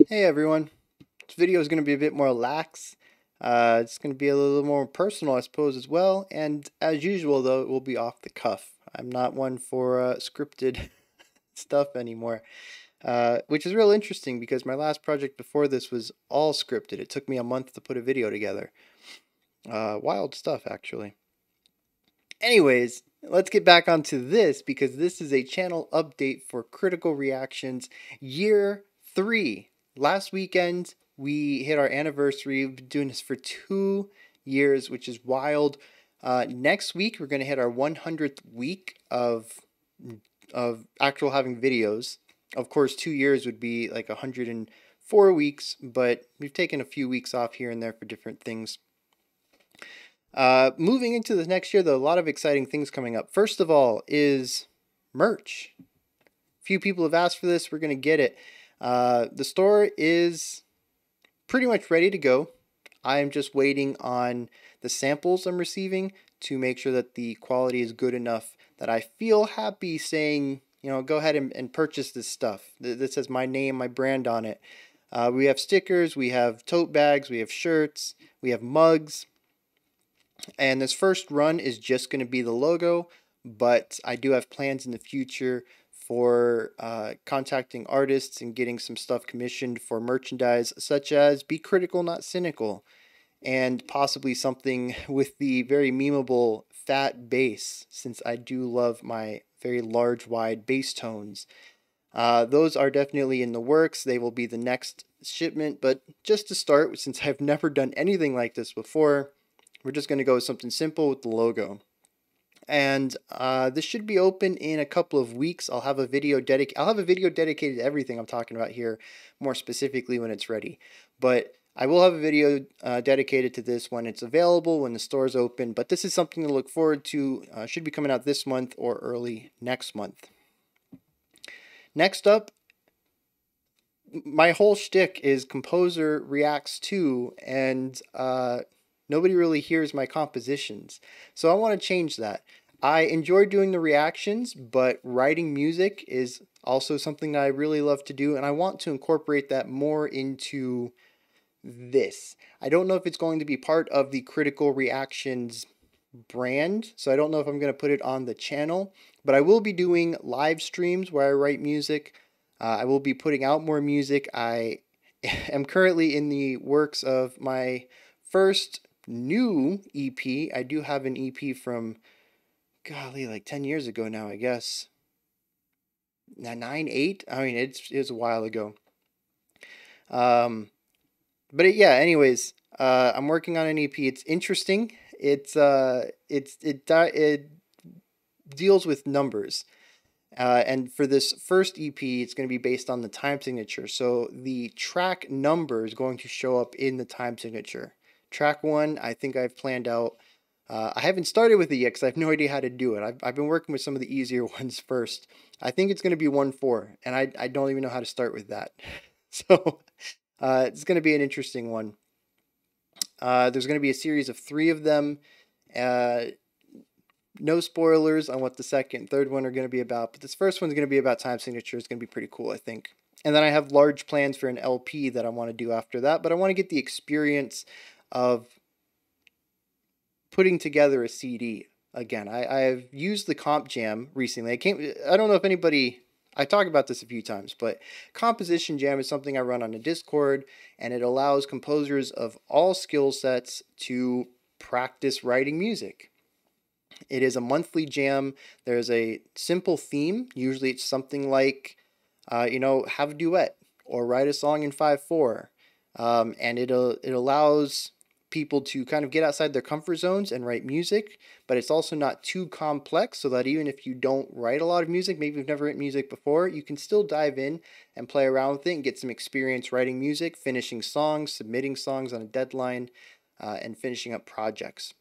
Hey everyone, this video is going to be a bit more lax. It's going to be a little more personal, I suppose, as well. And as usual, though, it will be off the cuff. I'm not one for scripted stuff anymore, which is real interesting because my last project before this was all scripted. It took me a month to put a video together. Wild stuff, actually. Anyways, let's get back onto this because this is a channel update for Critical Reactions Year 3. Last weekend, we hit our anniversary. We've been doing this for 2 years, which is wild. Next week, we're going to hit our 100th week of actual having videos. Of course, 2 years would be like 104 weeks, but we've taken a few weeks off here and there for different things. Moving into the next year, though, a lot of exciting things coming up. First of all is merch. A few people have asked for this. We're going to get it. The store is pretty much ready to go. I am just waiting on the samples I'm receiving to make sure that the quality is good enough that I feel happy saying, you know, go ahead and purchase this stuff. This has my name, my brand on it. We have stickers, we have tote bags, we have shirts, we have mugs. And this first run is just going to be the logo, but I do have plans in the future for contacting artists and getting some stuff commissioned for merchandise, such as Be Critical, Not Cynical, and possibly something with the very memeable fat bass, since I do love my very large, wide bass tones. Those are definitely in the works. They will be the next shipment, but just to start, since I've never done anything like this before, we're just going to go with something simple with the logo. And this should be open in a couple of weeks. I'll have a video dedicated to everything I'm talking about here, more specifically when it's ready. But I will have a video dedicated to this when it's available, when the store's open. But this is something to look forward to. Should be coming out this month or early next month. Next up, my whole shtick is composer reacts to, and nobody really hears my compositions. So I want to change that. I enjoy doing the reactions, but writing music is also something that I really love to do, and I want to incorporate that more into this. I don't know if it's going to be part of the Critical Reactions brand, so I don't know if I'm going to put it on the channel, but I will be doing live streams where I write music. I will be putting out more music. I am currently in the works of my first new EP. I do have an EP from, golly, like 10 years ago now, I guess. 9, 8? I mean, it was a while ago. Yeah, anyways, I'm working on an EP. It's interesting. It deals with numbers. And for this first EP, it's going to be based on the time signature. So the track number is going to show up in the time signature. Track 1, I think I've planned out. I haven't started with it yet because I have no idea how to do it. I've been working with some of the easier ones first. I think it's going to be 1/4, and I don't even know how to start with that. So it's going to be an interesting one. There's going to be a series of 3 of them. No spoilers on what the second and third one are going to be about, but this first one's going to be about time signature. It's going to be pretty cool, I think. And then I have large plans for an LP that I want to do after that, but I want to get the experience of putting together a CD again. I've used the Comp Jam recently. I don't know if anybody, I talk about this a few times, but Composition Jam is something I run on a Discord, and it allows composers of all skill sets to practice writing music. It is a monthly jam. There's a simple theme. Usually it's something like, have a duet or write a song in 5/4. And it allows people to kind of get outside their comfort zones and write music, but it's also not too complex so that even if you don't write a lot of music, maybe you've never written music before, you can still dive in and play around with it and get some experience writing music, finishing songs, submitting songs on a deadline, and finishing up projects.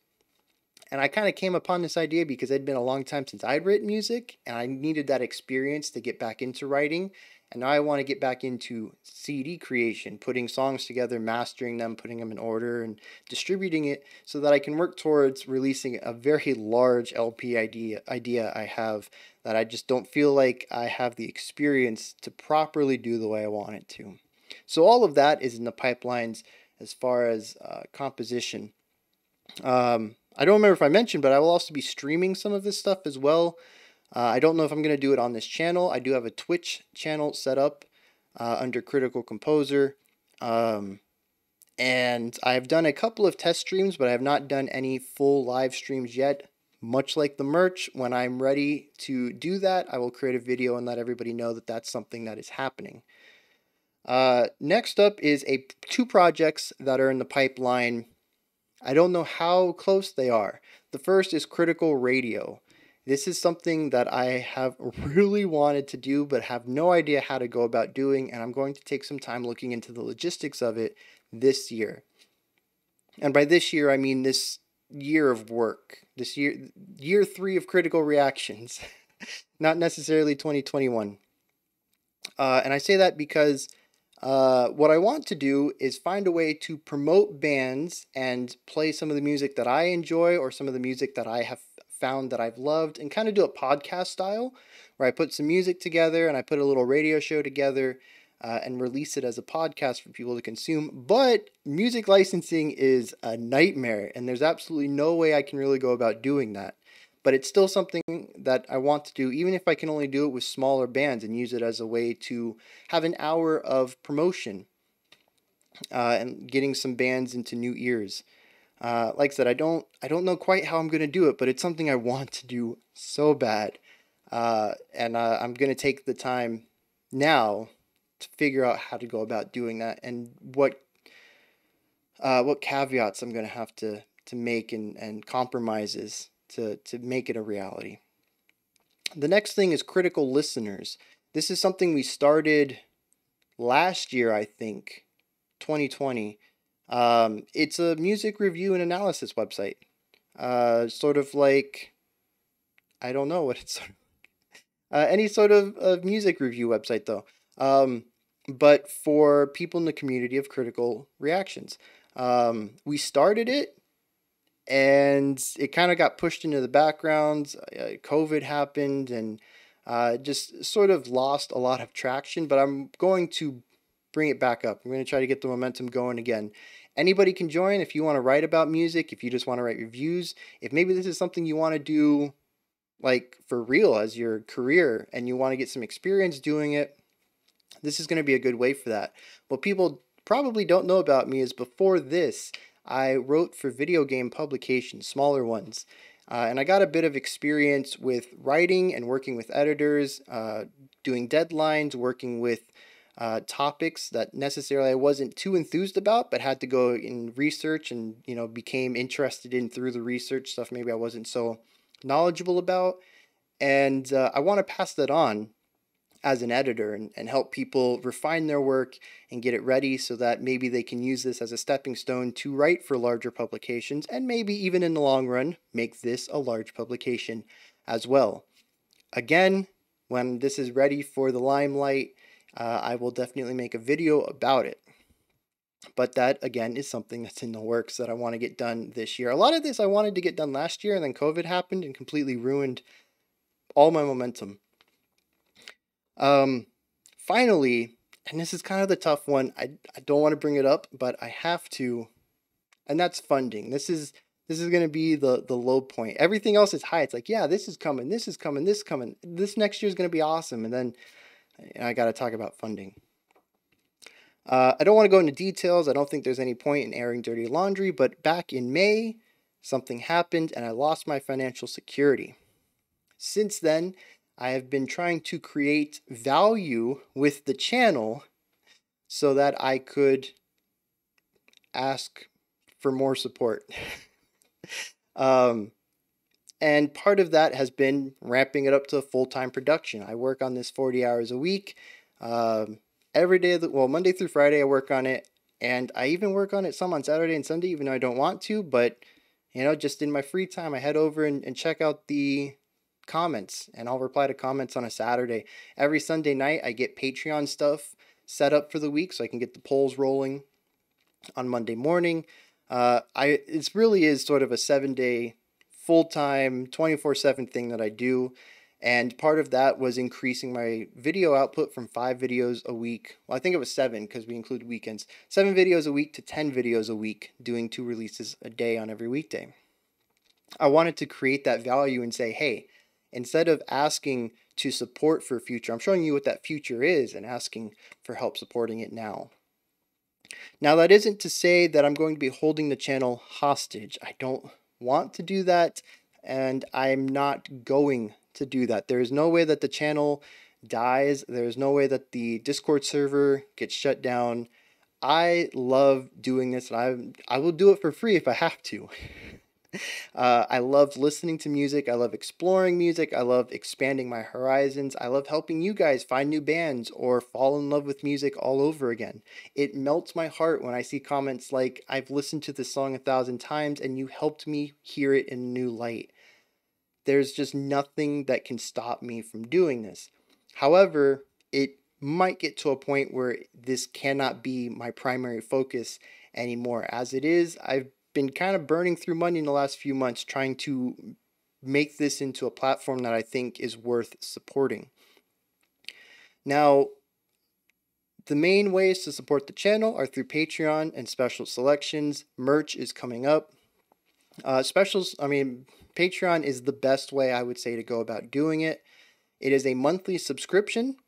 And I kind of came upon this idea because it'd been a long time since I'd written music, and I needed that experience to get back into writing. And now I want to get back into CD creation, putting songs together, mastering them, putting them in order, and distributing it so that I can work towards releasing a very large LP idea I have that I just don't feel like I have the experience to properly do the way I want it to. So all of that is in the pipelines as far as composition. I don't remember if I mentioned, but I will also be streaming some of this stuff as well. I don't know if I'm going to do it on this channel. I do have a Twitch channel set up under Critical Composer. And I've done a couple of test streams, but I have not done any full live streams yet. Much like the merch, when I'm ready to do that, I will create a video and let everybody know that that's something that is happening. Next up is two projects that are in the pipeline. I don't know how close they are. The first is Critical Radio. This is something that I have really wanted to do, but have no idea how to go about doing, and I'm going to take some time looking into the logistics of it this year. And by this year, I mean this year of work. This year 3 of Critical Reactions, not necessarily 2021. And I say that because what I want to do is find a way to promote bands and play some of the music that I enjoy or some of the music that I have found that I've loved, and kind of do a podcast style where I put some music together and I put a little radio show together and release it as a podcast for people to consume. But music licensing is a nightmare, and there's absolutely no way I can really go about doing that. But it's still something that I want to do, even if I can only do it with smaller bands and use it as a way to have an hour of promotion and getting some bands into new ears. Like I said, I don't know quite how I'm going to do it, but it's something I want to do so bad. And I'm going to take the time now to figure out how to go about doing that and what caveats I'm going to have to make and compromises to make it a reality. The next thing is Critical Listeners. This is something we started last year, I think, 2020. It's a music review and analysis website. Sort of like, I don't know what it's any sort of music review website though. But for people in the community of critical reactions. We started it and it kind of got pushed into the background. COVID happened and just sort of lost a lot of traction, but I'm going to bring it back up. I'm going to try to get the momentum going again. Anybody can join if you want to write about music, if you just want to write reviews, if maybe this is something you want to do like for real as your career and you want to get some experience doing it, this is going to be a good way for that. What people probably don't know about me is before this, I wrote for video game publications, smaller ones. And I got a bit of experience with writing and working with editors, doing deadlines, working with topics that necessarily I wasn't too enthused about, but had to go in research and, became interested in through the research stuff maybe I wasn't so knowledgeable about. And I want to pass that on as an editor and help people refine their work and get it ready so that maybe they can use this as a stepping stone to write for larger publications and maybe even in the long run make this a large publication as well. Again, when this is ready for the limelight, I will definitely make a video about it. But that, again, is something that's in the works that I want to get done this year. A lot of this I wanted to get done last year, and then COVID happened and completely ruined all my momentum. Finally, and this is kind of the tough one, I don't want to bring it up, but I have to, and that's funding. This is going to be the low point. Everything else is high. It's like, yeah, this is coming, this is coming, this is coming. This next year is going to be awesome. And then I got to talk about funding. I don't want to go into details. I don't think there's any point in airing dirty laundry, but back in May, something happened and I lost my financial security. Since then, I have been trying to create value with the channel so that I could ask for more support. And part of that has been ramping it up to full-time production. I work on this 40 hours a week. Every day, Monday through Friday I work on it. And I even work on it some on Saturday and Sunday, even though I don't want to. But, just in my free time, I head over and check out the comments. And I'll reply to comments on a Saturday. Every Sunday night, I get Patreon stuff set up for the week so I can get the polls rolling on Monday morning. It really is sort of a 7-day full-time 24/7 thing that I do, And part of that was increasing my video output from 5 videos a week. Well, I think it was 7 because we include weekends. 7 videos a week to 10 videos a week, doing 2 releases a day on every weekday. I wanted to create that value and say, hey, instead of asking to support for future, I'm showing you what that future is and asking for help supporting it now. Now, that isn't to say that I'm going to be holding the channel hostage. I don't want to do that, and I'm not going to do that. There is no way that the channel dies. There is no way that the Discord server gets shut down. I love doing this, and I will do it for free if I have to. I love listening to music. I love exploring music. I love expanding my horizons. I love helping you guys find new bands or fall in love with music all over again. It melts my heart when I see comments like, I've listened to this song 1,000 times and you helped me hear it in a new light. There's just nothing that can stop me from doing this. However, it might get to a point where this cannot be my primary focus anymore. As it is, I've been kind of burning through money in the last few months trying to make this into a platform that I think is worth supporting. Now, the main ways to support the channel are through Patreon and special selections. Merch is coming up. Patreon is the best way, I would say, to go about doing it. It is a monthly subscription,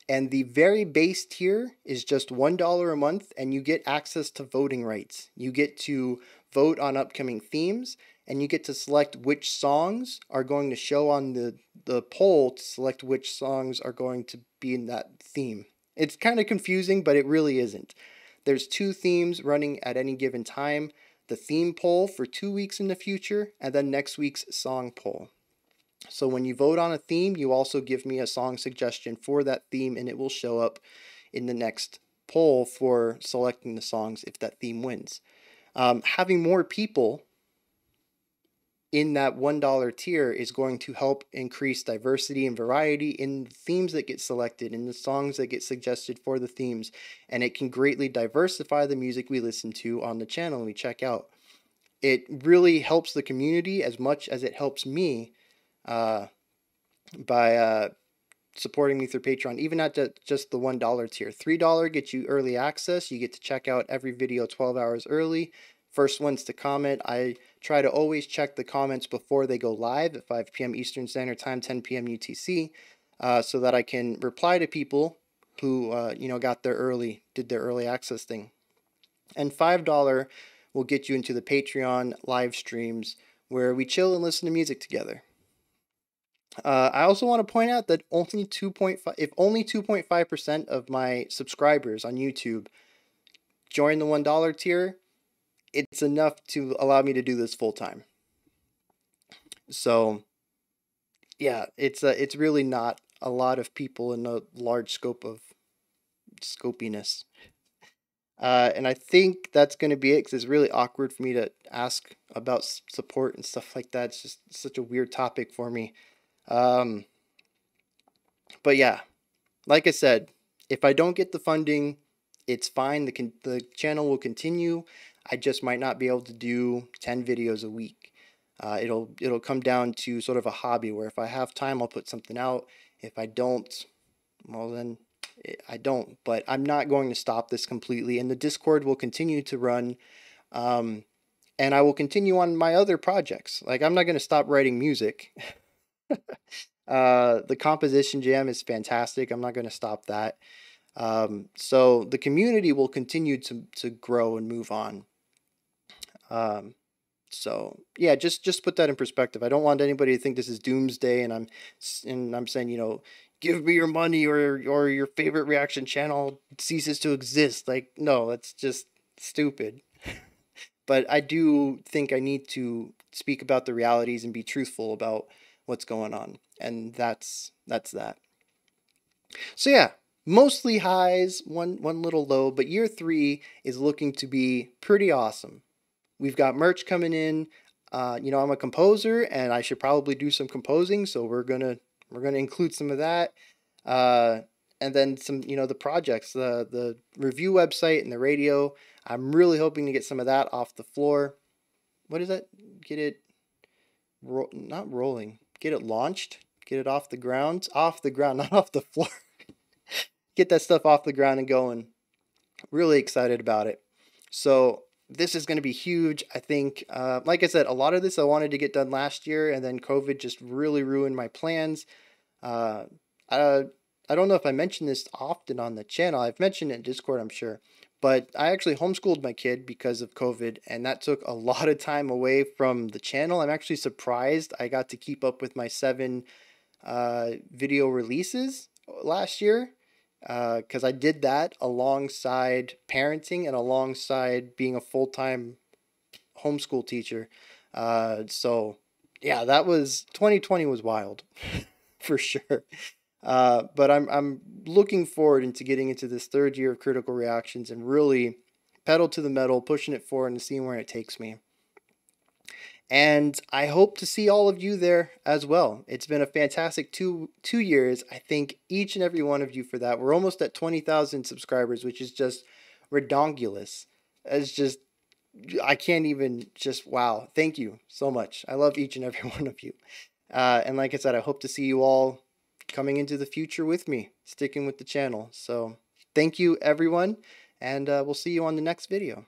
and the very base tier is just $1 a month, and you get access to voting rights. You get to vote on upcoming themes, and you get to select which songs are going to show on the poll to select which songs are going to be in that theme. It's kind of confusing, but it really isn't. There's 2 themes running at any given time. The theme poll for 2 weeks in the future, and then next week's song poll. So when you vote on a theme, you also give me a song suggestion for that theme, and it will show up in the next poll for selecting the songs if that theme wins. Having more people in that $1 tier is going to help increase diversity and variety in the themes that get selected, in the songs that get suggested for the themes, and it can greatly diversify the music we listen to on the channel and we check out. It really helps the community as much as it helps me by supporting me through Patreon, even at just the $1 tier. $3 gets you early access. You get to check out every video 12 hours early. First ones to comment. I try to always check the comments before they go live at 5 p.m. Eastern Standard Time, 10 p.m. UTC, so that I can reply to people who got there early, did their early access thing. And $5 will get you into the Patreon live streams where we chill and listen to music together. I also want to point out that only 2.5% of my subscribers on YouTube join the $1 tier, it's enough to allow me to do this full time. So, yeah, it's really not a lot of people in a large scope of scopiness. And I think that's going to be it, because it's really awkward for me to ask about support and stuff like that. It's just such a weird topic for me. But yeah, like I said, if I don't get the funding, it's fine. The channel will continue. I just might not be able to do 10 videos a week. It'll come down to sort of a hobby where if I have time, I'll put something out. If I don't, well then I don't. But I'm not going to stop this completely, and the Discord will continue to run. And I will continue on my other projects. Like, I'm not going to stop writing music. The composition jam is fantastic. I'm not going to stop that. So the community will continue to grow and move on. So yeah, just put that in perspective. I don't want anybody to think this is doomsday and I'm saying, give me your money or your favorite reaction channel ceases to exist. Like, no, that's just stupid. But I do think I need to speak about the realities and be truthful about what's going on. And that's that. So yeah, mostly highs, one little low, but year 3 is looking to be pretty awesome. We've got merch coming in. I'm a composer and I should probably do some composing, so we're gonna include some of that. And then some, the projects, the review website and the radio. I'm really hoping to get some of that off the floor. What is that? Get it not rolling. Get it launched. get it off the ground, not off the floor. Get that stuff off the ground and going. Really excited about it. So this is going to be huge. I think, like I said, a lot of this I wanted to get done last year, and then COVID just really ruined my plans. Uh, I, I don't know if I mentioned this often on the channel. I've mentioned it in Discord, I'm sure. But I actually homeschooled my kid because of COVID, and that took a lot of time away from the channel. I'm actually surprised I got to keep up with my 7 video releases last year, because I did that alongside parenting and alongside being a full-time homeschool teacher. So yeah, that was 2020 was wild for sure. But I'm looking forward into getting into this 3rd year of critical reactions and really pedal to the metal, pushing it forward and seeing where it takes me. And I hope to see all of you there as well. It's been a fantastic two years. I thank each and every one of you for that. We're almost at 20,000 subscribers, which is just redonkulous. It's just, I can't even just, wow. Thank you so much. I love each and every one of you. And like I said, I hope to see you all coming into the future with me, sticking with the channel. So thank you, everyone, and we'll see you on the next video.